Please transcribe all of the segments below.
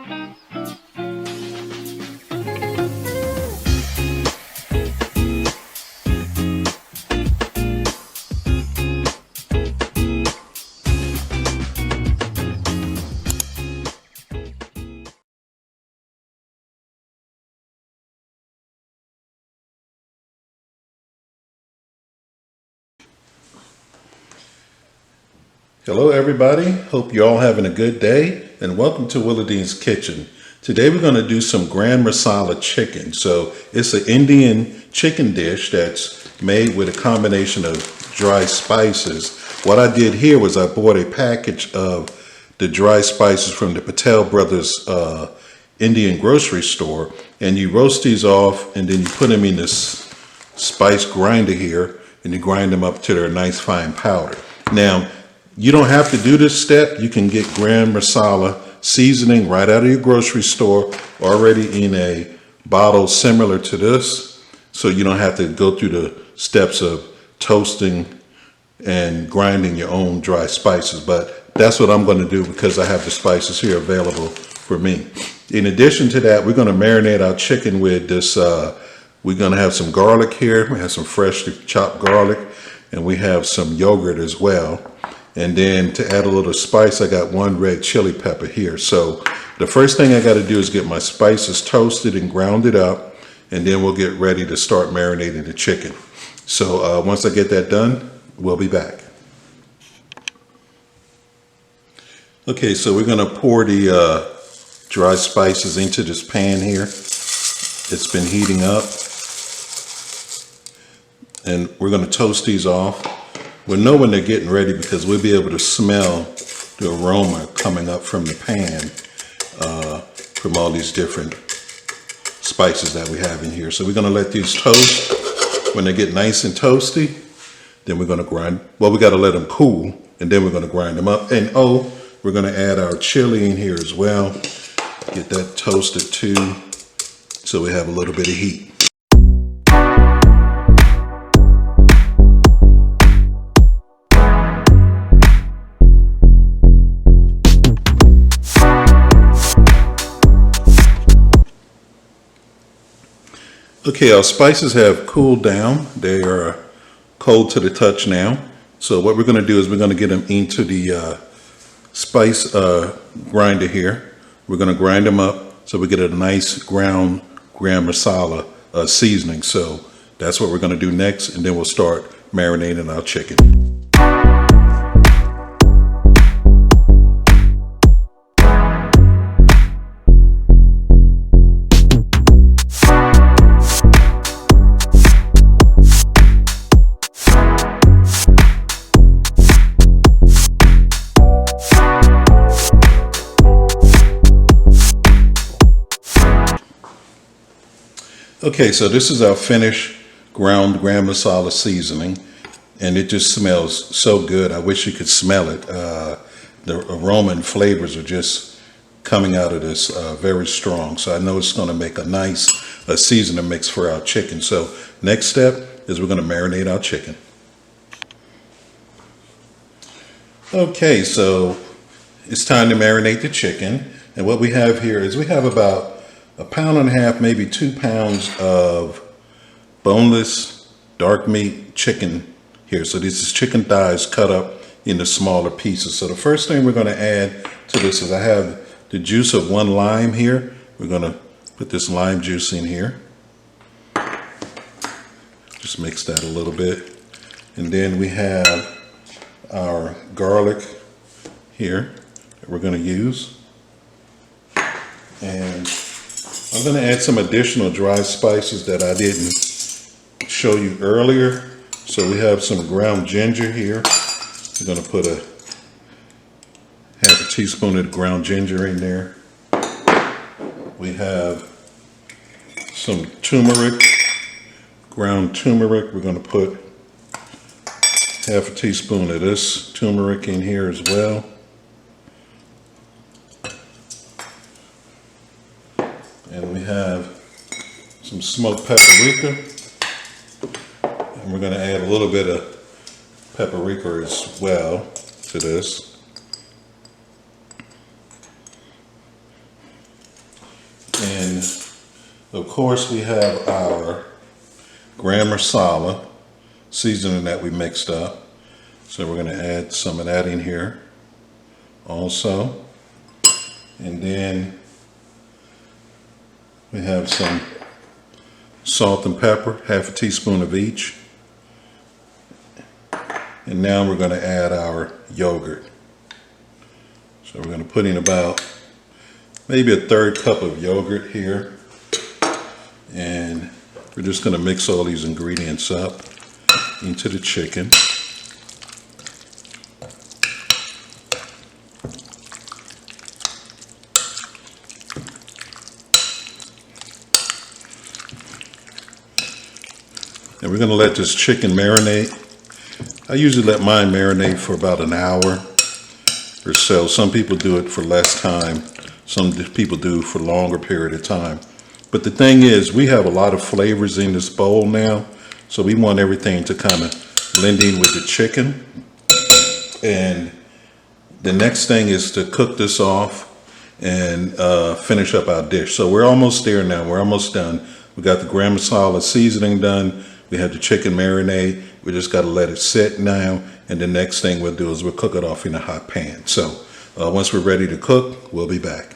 Hello everybody, hope you're all having a good day and welcome to Willadine's Kitchen. Today we're going to do some Garam Masala Chicken. So it's an Indian chicken dish that's made with a combination of dry spices. What I did here was I bought a package of the dry spices from the Patel Brothers Indian grocery store, and you roast these off and then you put them in this spice grinder here and you grind them up to their nice fine powder. Now, you don't have to do this step. You can get Garam Masala seasoning right out of your grocery store already in a bottle similar to this. So you don't have to go through the steps of toasting and grinding your own dry spices. But that's what I'm going to do because I have the spices here available for me. In addition to that, we're going to marinate our chicken with this. We're going to have some garlic here. We have some freshly chopped garlic, and we have some yogurt as well. And then to add a little spice, I got one red chili pepper here. So the first thing I got to do is get my spices toasted and grounded up, and then we'll get ready to start marinating the chicken. So once I get that done, we'll be back. Okay, so we're going to pour the dry spices into this pan here. It's been heating up. And we're going to toast these off. We'll know when they're getting ready because we'll be able to smell the aroma coming up from the pan from all these different spices that we have in here. So we're going to let these toast. When they get nice and toasty, then we're going to grind. Well, we got to let them cool, and then we're going to grind them up. And we're going to add our chili in here as well. Get that toasted too, so we have a little bit of heat. Okay, our spices have cooled down. They are cold to the touch now. So what we're going to do is we're going to get them into the spice grinder here. We're going to grind them up so we get a nice ground Garam Masala seasoning. So that's what we're going to do next, and then we'll start marinating our chicken. Okay, so this is our finished ground Garam Masala seasoning, and it just smells so good. I wish you could smell it. The aroma and flavors are just coming out of this very strong. So I know it's going to make a nice seasoning mix for our chicken. So next step is we're going to marinate our chicken. Okay, so it's time to marinate the chicken. And what we have here is we have about 1.5 pounds, maybe 2 pounds of boneless dark meat chicken here. So this is chicken thighs cut up into smaller pieces. So the first thing we're going to add to this is I have the juice of 1 lime here. We're going to put this lime juice in here. Just mix that a little bit. And then we have our garlic here that we're going to use. And I'm going to add some additional dry spices that I didn't show you earlier. So we have some ground ginger here. We're going to put a 1/2 teaspoon of ground ginger in there. We have some turmeric, ground turmeric. We're going to put 1/2 teaspoon of this turmeric in here as well. And we have some smoked paprika, and we're going to add a little bit of paprika as well to this. And of course we have our Garam Masala seasoning that we mixed up. So we're going to add some of that in here also. And then we have some salt and pepper, half a teaspoon of each. And now we're going to add our yogurt. So we're going to put in about maybe a third cup of yogurt here. And we're just going to mix all these ingredients up into the chicken. And we're going to let this chicken marinate. I usually let mine marinate for about an hour or so. Some people do it for less time. Some people do for a longer period of time. But the thing is, we have a lot of flavors in this bowl now. So we want everything to kind of blend in with the chicken. And the next thing is to cook this off and finish up our dish. So we're almost there now. We're almost done. We got the Garam Masala seasoning done. We have the chicken marinade. We just got to let it sit now. And the next thing we'll do is we'll cook it off in a hot pan. So once we're ready to cook, we'll be back.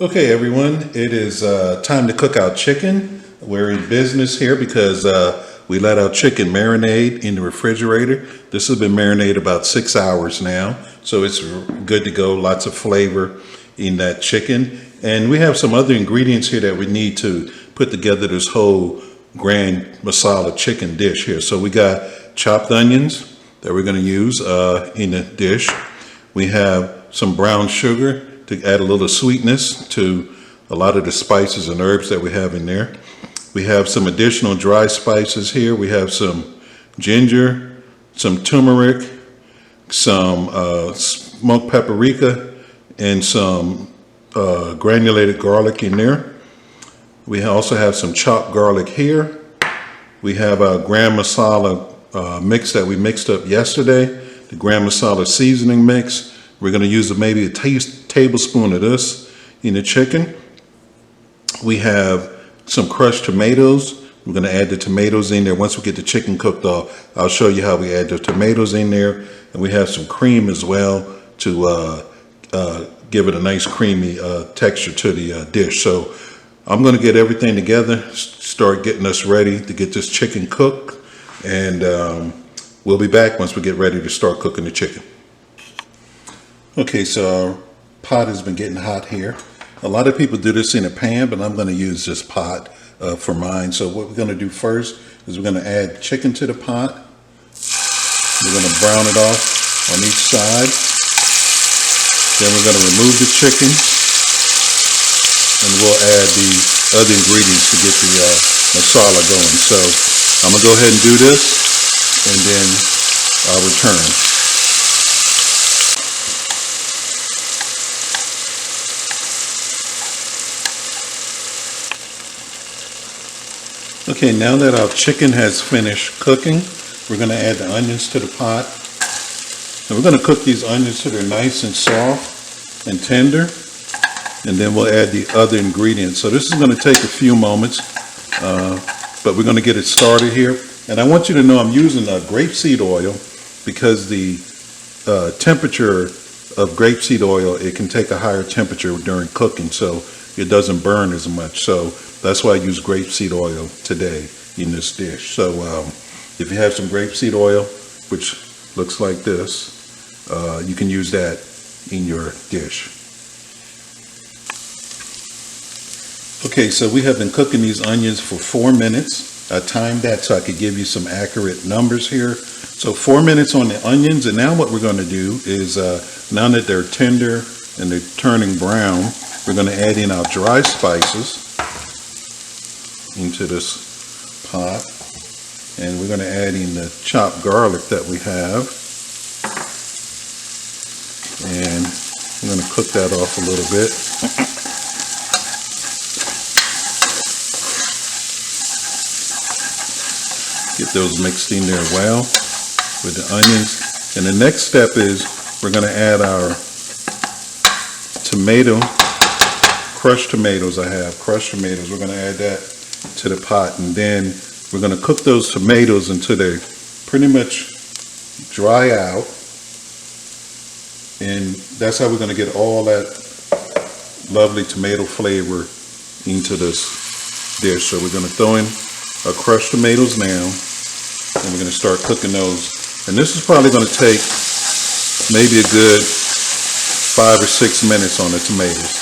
Okay, everyone, it is time to cook our chicken. We're in business here because we let our chicken marinate in the refrigerator. This has been marinated about 6 hours now. So it's good to go. Lots of flavor in that chicken. And we have some other ingredients here that we need to put together this whole Garam Masala chicken dish here. So we got chopped onions that we're going to use in the dish. We have some brown sugar to add a little sweetness to a lot of the spices and herbs that we have in there. We have some additional dry spices here. We have some ginger, some turmeric, some smoked paprika, and some granulated garlic in there. We also have some chopped garlic here. We have a Garam Masala mix that we mixed up yesterday, the Garam Masala seasoning mix. We're going to use maybe a tablespoon of this in the chicken. We have some crushed tomatoes. We're going to add the tomatoes in there. Once we get the chicken cooked off, I'll show you how we add the tomatoes in there. And we have some cream as well to give it a nice creamy texture to the dish. So I'm going to get everything together, start getting us ready to get this chicken cooked, and we'll be back once we get ready to start cooking the chicken. Okay, so our pot has been getting hot here. A lot of people do this in a pan, but I'm going to use this pot for mine. So what we're going to do first is we're going to add chicken to the pot. We're going to brown it off on each side. Then we're going to remove the chicken. And we'll add the other ingredients to get the masala going. So I'm going to go ahead and do this, and then I'll return. Okay, now that our chicken has finished cooking, we're going to add the onions to the pot. And we're going to cook these onions till they're nice and soft and tender. And then we'll add the other ingredients. So this is going to take a few moments, but we're going to get it started here. And I want you to know I'm using grapeseed oil because the temperature of grapeseed oil, it can take a higher temperature during cooking, so it doesn't burn as much. So that's why I use grapeseed oil today in this dish. So if you have some grapeseed oil, which looks like this, you can use that in your dish. Okay, so we have been cooking these onions for 4 minutes. I timed that so I could give you some accurate numbers here. So 4 minutes on the onions, and now what we're going to do is, now that they're tender and they're turning brown, we're going to add in our dry spices into this pot. And we're going to add in the chopped garlic that we have. And I'm going to cook that off a little bit. Get those mixed in there well with the onions. And the next step is we're going to add our tomato crushed tomatoes I have. Crushed tomatoes, we're going to add that to the pot, and then we're going to cook those tomatoes until they pretty much dry out. And that's how we're going to get all that lovely tomato flavor into this dish. So we're going to throw in our crushed tomatoes now, and we're going to start cooking those. And this is probably going to take maybe a good 5 or 6 minutes on the tomatoes.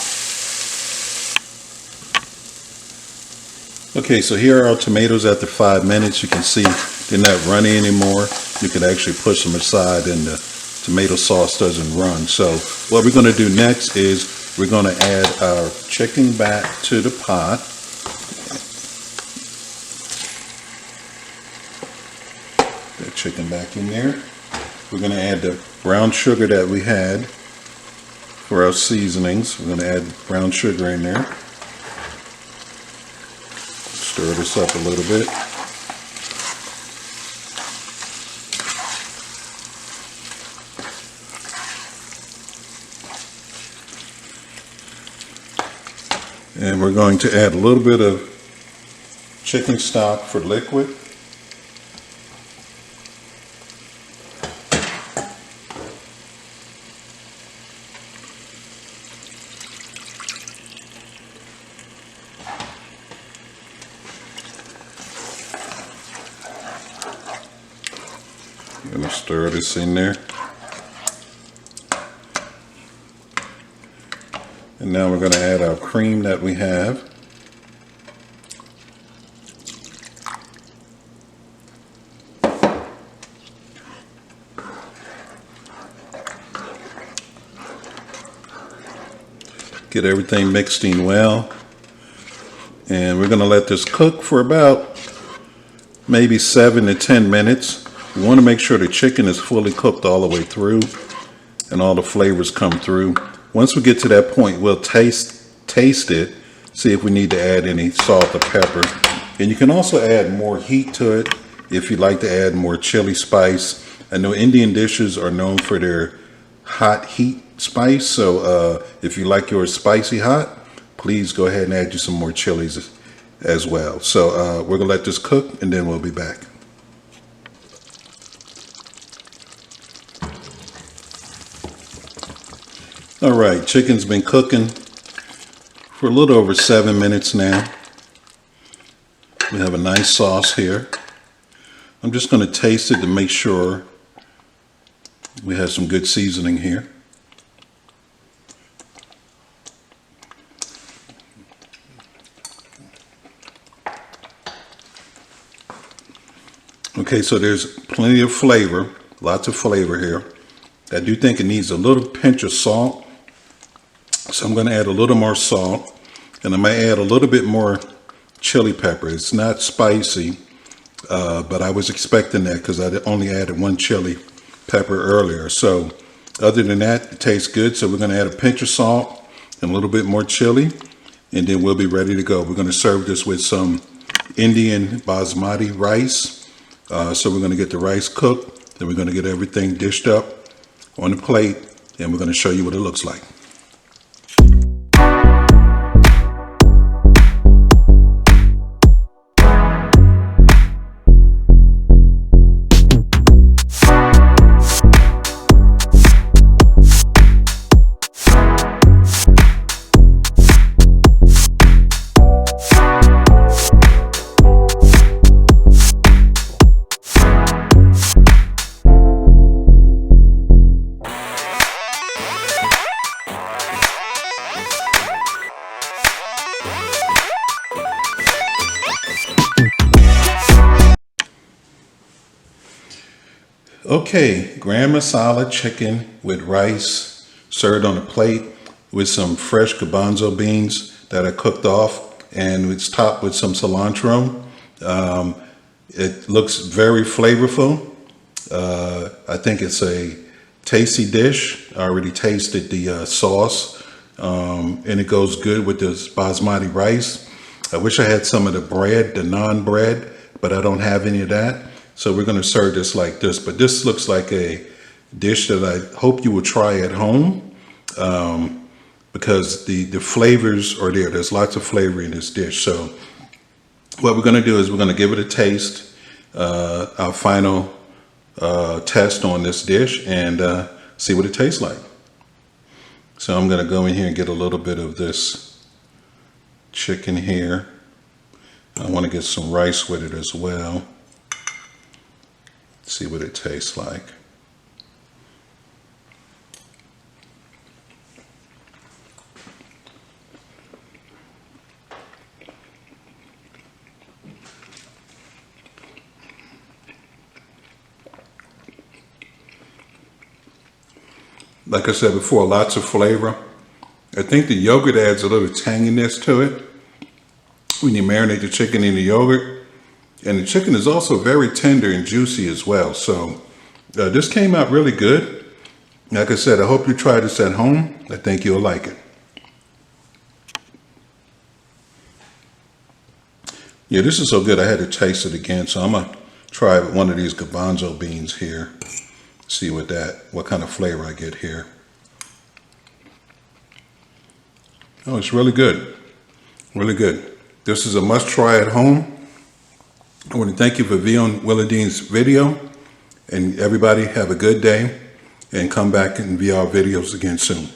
Okay, so here are our tomatoes after 5 minutes. You can see they're not runny anymore. You can actually push them aside and the tomato sauce doesn't run. So what we're going to do next is we're going to add our chicken back to the pot. That chicken back in there. We're going to add the brown sugar that we had for our seasonings. We're going to add brown sugar in there. Stir this up a little bit. And we're going to add a little bit of chicken stock for liquid. I'm going to stir this in there. And now we're going to add our cream that we have. Get everything mixed in well. And we're going to let this cook for about maybe 7 to 10 minutes. We want to make sure the chicken is fully cooked all the way through and all the flavors come through. Once we get to that point, we'll taste it, see if we need to add any salt or pepper. And you can also add more heat to it if you'd like to add more chili spice. I know Indian dishes are known for their hot heat spice, so if you like yours spicy hot, please go ahead and add you some more chilies as well. So we're gonna let this cook and then we'll be back. All right, chicken's been cooking for a little over 7 minutes now. We have a nice sauce here. I'm just going to taste it to make sure we have some good seasoning here. Okay, so there's plenty of flavor, lots of flavor here. I do think it needs a little pinch of salt. So I'm going to add a little more salt, and I might add a little bit more chili pepper. It's not spicy, but I was expecting that because I only added 1 chili pepper earlier. So other than that, it tastes good. So we're going to add a pinch of salt and a little bit more chili, and then we'll be ready to go. We're going to serve this with some Indian basmati rice. So we're going to get the rice cooked, then we're going to get everything dished up on the plate, and we're going to show you what it looks like. Okay, Garam Masala Chicken with rice served on a plate with some fresh garbanzo beans that I cooked off, and it's topped with some cilantro. It looks very flavorful. I think it's a tasty dish. I already tasted the sauce, and it goes good with this basmati rice. I wish I had some of the bread, the naan bread, but I don't have any of that. So we're going to serve this like this, but this looks like a dish that I hope you will try at home. because the flavors are there. There's lots of flavor in this dish. So what we're going to do is we're going to give it a taste, our final test on this dish, and see what it tastes like. So I'm going to go in here and get a little bit of this chicken here. I want to get some rice with it as well. See what it tastes like. Like I said before, lots of flavor. I think the yogurt adds a little tanginess to it when you marinate the chicken in the yogurt. And the chicken is also very tender and juicy as well. So this came out really good. Like I said, I hope you try this at home. I think you'll like it. Yeah, this is so good. I had to taste it again. So I'm going to try one of these garbanzo beans here. See what kind of flavor I get here. Oh, it's really good. Really good. This is a must try at home. I want to thank you for viewing Willa Dean's video, and everybody have a good day, and come back and view our videos again soon.